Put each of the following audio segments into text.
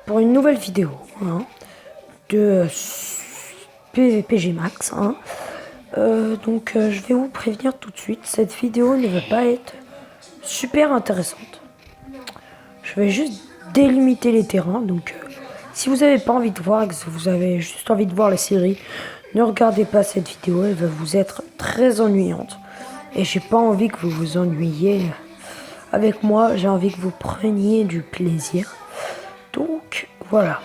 pour une nouvelle vidéo de PvPG Max. Donc je vais vous prévenir tout de suite, cette vidéo ne va pas être super intéressante. Je vais juste délimiter les terrains, donc si vous n'avez pas envie de voir, que vous avez juste envie de voir la série, ne regardez pas cette vidéo, elle va vous être très ennuyante. Et j'ai pas envie que vous vous ennuyiez avec moi, j'ai envie que vous preniez du plaisir. Donc voilà,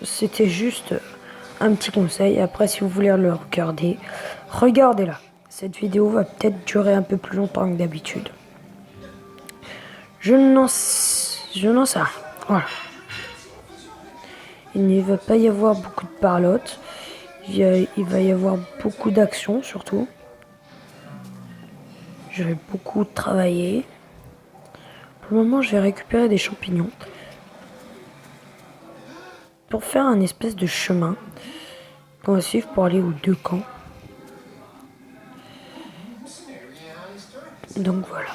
c'était juste un petit conseil. Après, si vous voulez le regarder, regardez-la. Cette vidéo va peut-être durer un peu plus longtemps que d'habitude. Je n'en sais rien. Voilà. Il ne va pas y avoir beaucoup de parlotte. Il va y avoir beaucoup d'actions surtout. Je vais beaucoup travailler. Pour le moment, je vais récupérer des champignons pour faire un espèce de chemin qu'on va suivre pour aller aux deux camps. Donc voilà.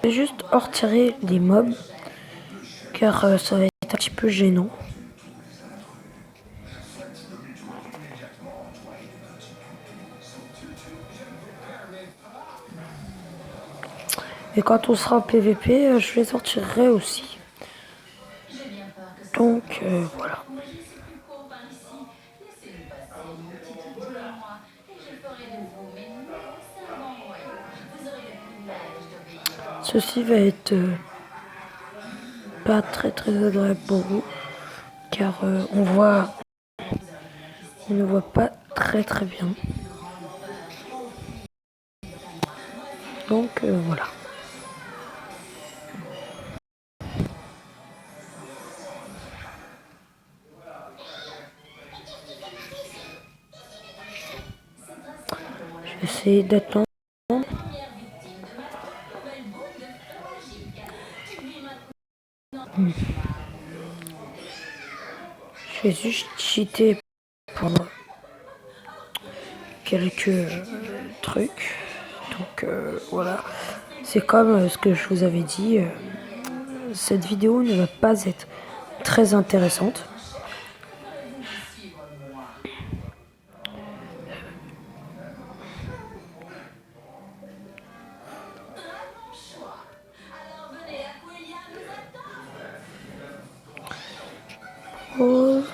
Je vais juste retirer les mobs car ça va être un petit peu gênant. Et quand on sera en PVP, je les sortirai aussi. Donc voilà. Ceci va être pas très agréable pour vous car on ne voit pas très bien. Donc voilà. Je vais essayer d'attendre. Je vais juste cheater pour quelques trucs. Donc voilà. C'est comme ce que je vous avais dit. Cette vidéo ne va pas être très intéressante. Oh.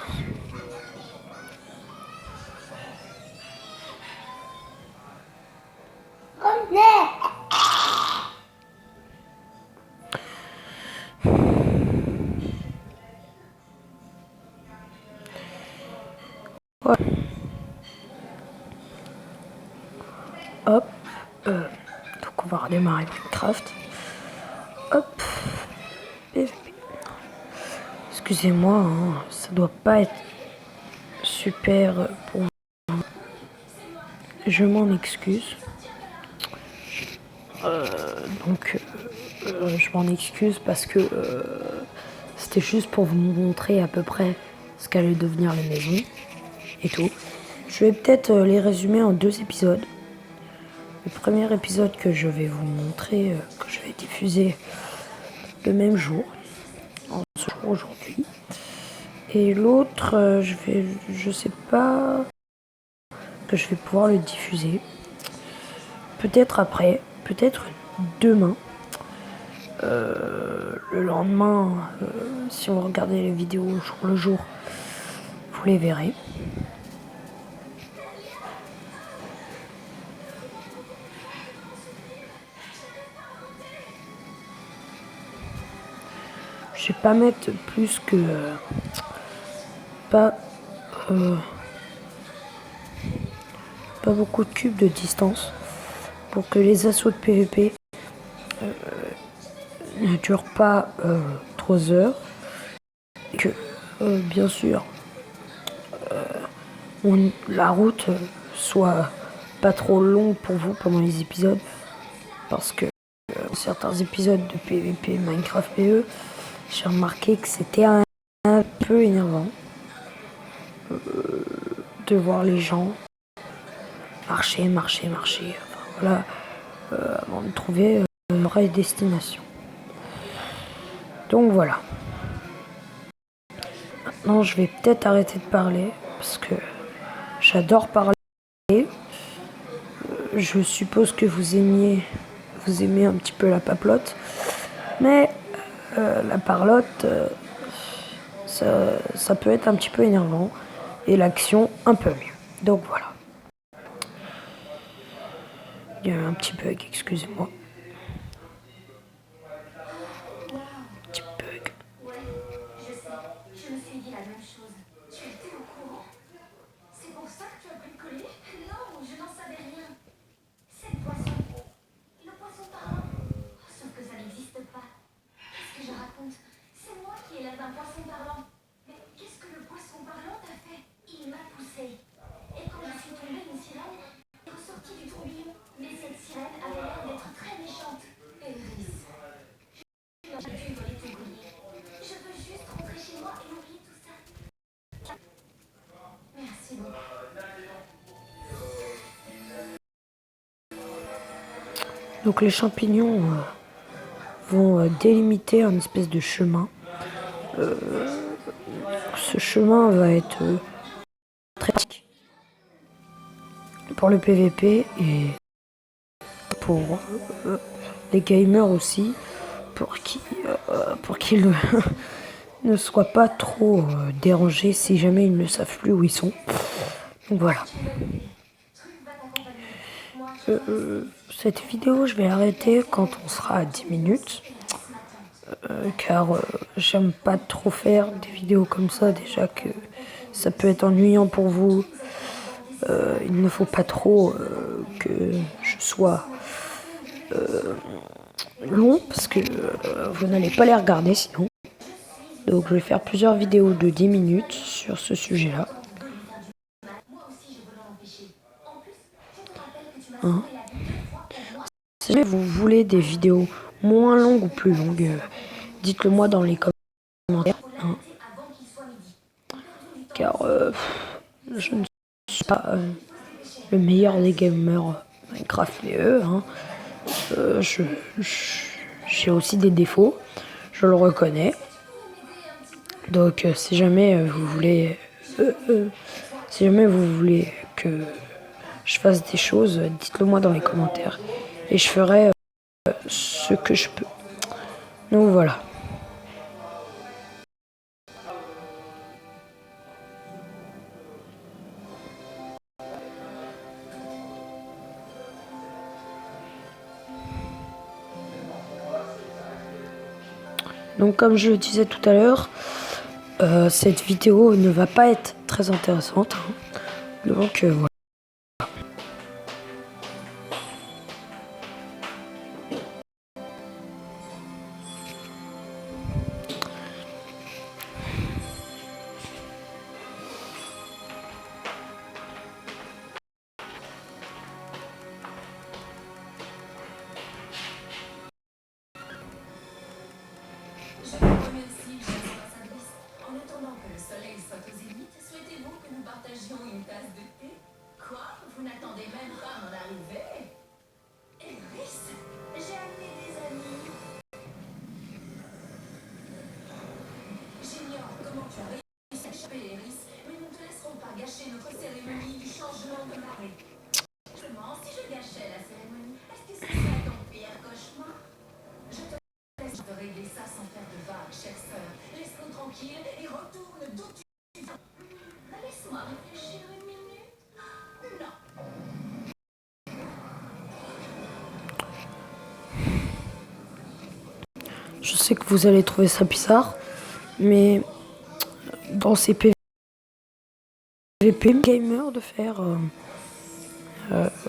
Ouais. Hop. Donc on va redémarrer Minecraft. Hop. Excusez-moi, ça doit pas être super pour vous. Je m'en excuse. Donc je m'en excuse parce que c'était juste pour vous montrer à peu près ce qu'allait devenir les maisons et tout. Je vais peut-être les résumer en 2 épisodes. Le premier épisode que je vais vous montrer, que je vais diffuser le même jour, aujourd'hui. Et l'autre, je sais pas que je vais pouvoir le diffuser. Peut-être après, peut-être demain. Le lendemain, si vous regardez les vidéos jour le jour, vous les verrez. Je vais pas mettre plus que pas beaucoup de cubes de distance pour que les assauts de PVP ne durent pas 3 heures. Et que, bien sûr, la route soit pas trop longue pour vous pendant les épisodes. Parce que certains épisodes de PvP Minecraft PE, j'ai remarqué que c'était un peu énervant de voir les gens marcher. Enfin, voilà, avant de trouver une vraie destination. Donc voilà. Maintenant, je vais peut-être arrêter de parler parce que j'adore parler. Je suppose que vous aimez un petit peu la papelote, mais la parlotte, ça peut être un petit peu énervant et l'action un peu mieux. Donc voilà. Il y a un petit bug, excusez-moi. Petit bug. Ouais, je sais. Je me suis dit la même chose. Tu étais au courant? C'est pour ça que tu as bricolé? Non, je n'en savais rien. C'est le poisson. Le poisson parlant. Sauf que ça n'existe pas. Qu'est-ce que je raconte? C'est moi qui élève un poisson parlant. Mais qu'est-ce que le poisson parlant t'a fait? Il m'a poussé. Et quand je suis tombée, une sirène est ressortie du tourbillon. Mais cette sirène avait l'air d'être très méchante. Eris, j'ai dû voler ton collier. Je veux juste rentrer chez moi et oublier tout ça. Merci beaucoup. Donc les champignons vont délimiter un espèce de chemin. Ce chemin va être très pratique pour le PVP et pour les gamers aussi, pour qu'ils ne soient pas trop dérangés si jamais ils ne savent plus où ils sont. Donc voilà. Cette vidéo, je vais l'arrêter quand on sera à 10 minutes. Car j'aime pas trop faire des vidéos comme ça, déjà que ça peut être ennuyant pour vous. Il ne faut pas trop que je sois long, parce que vous n'allez pas les regarder sinon. Donc je vais faire plusieurs vidéos de 10 minutes sur ce sujet-là. Hein. Si jamais vous voulez des vidéos moins longues ou plus longues, dites-le moi dans les commentaires. Hein. Car je ne suis pas le meilleur des gamers Minecraft PE. Hein. J'ai aussi des défauts, je le reconnais. Donc si jamais vous voulez que je fasse des choses, dites-le moi dans les commentaires et je ferai ce que je peux. Donc voilà. Donc comme je le disais tout à l'heure, cette vidéo ne va pas être très intéressante. Hein. Donc voilà. Je vous remercie, chers ambassadrices. En attendant que le soleil soit au zénith, souhaitez-vous que nous partagions une tasse de thé? Quoi? Vous n'attendez même pas mon arrivée? Eris, j'ai amené des amis. J'ignore comment tu as réussi à échapper, Eris, mais nous ne te laisserons pas gâcher notre cérémonie du changement de marée. Seulement, si je gâchais la cérémonie, est-ce que ce serait ton pire cauchemar? Je te laisse de régler ça sans faire de vagues, chère sœur. Laisse-nous tranquille et retourne d'où tu viens. Laisse-moi réfléchir une minute. Non. Je sais que vous allez trouver ça bizarre, mais dans ces PVP gamers de faire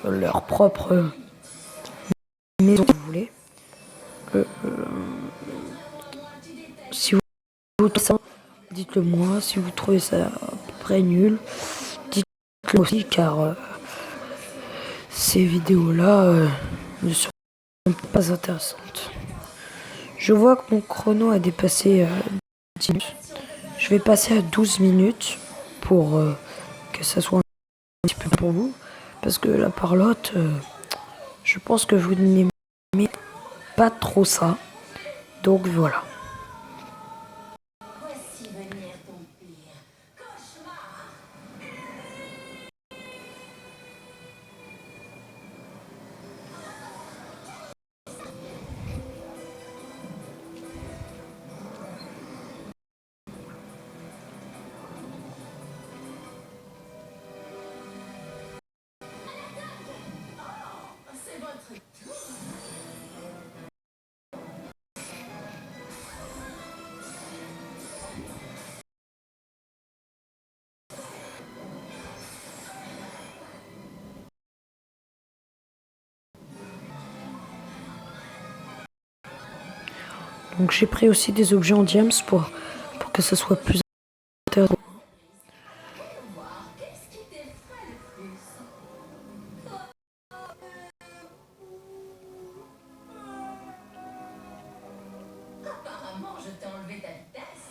leur propre maison, si vous voulez. Si vous trouvez ça, dites-le moi. Si vous trouvez ça à peu près nul, dites-le aussi, car ces vidéos-là ne sont pas intéressantes. Je vois que mon chrono a dépassé 10 minutes. Je vais passer à 12 minutes pour que ça soit un petit peu pour vous. Parce que la parlotte, je pense que vous n'aimez pas trop ça. Donc voilà. Voici venir ton pire cauchemar. C'est votre tour. Donc j'ai pris aussi des objets en diams pour que ce soit plus intéressant. Qu'est-ce qui t'effraie le plus? Apparemment, je t'ai enlevé ta vitesse.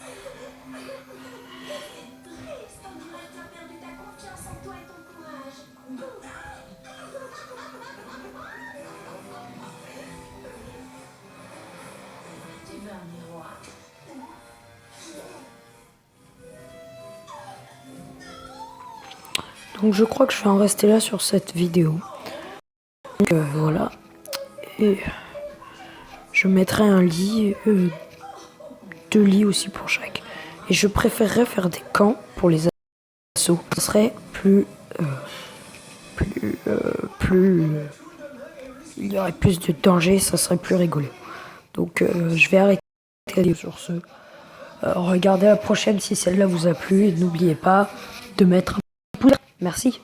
C'est triste, on dirait que tu as perdu ta confiance en toi et ton courage. Tu veux un miroir? Donc je crois que je vais en rester là sur cette vidéo. Donc voilà. Et je mettrai un lit, 2 lits aussi pour chaque. Et je préférerais faire des camps pour les assos. Ce serait il y aurait plus de danger, ça serait plus rigolo. Donc je vais arrêter la vidéo sur ce. Regardez la prochaine si celle-là vous a plu et n'oubliez pas de mettre un pouce. Merci.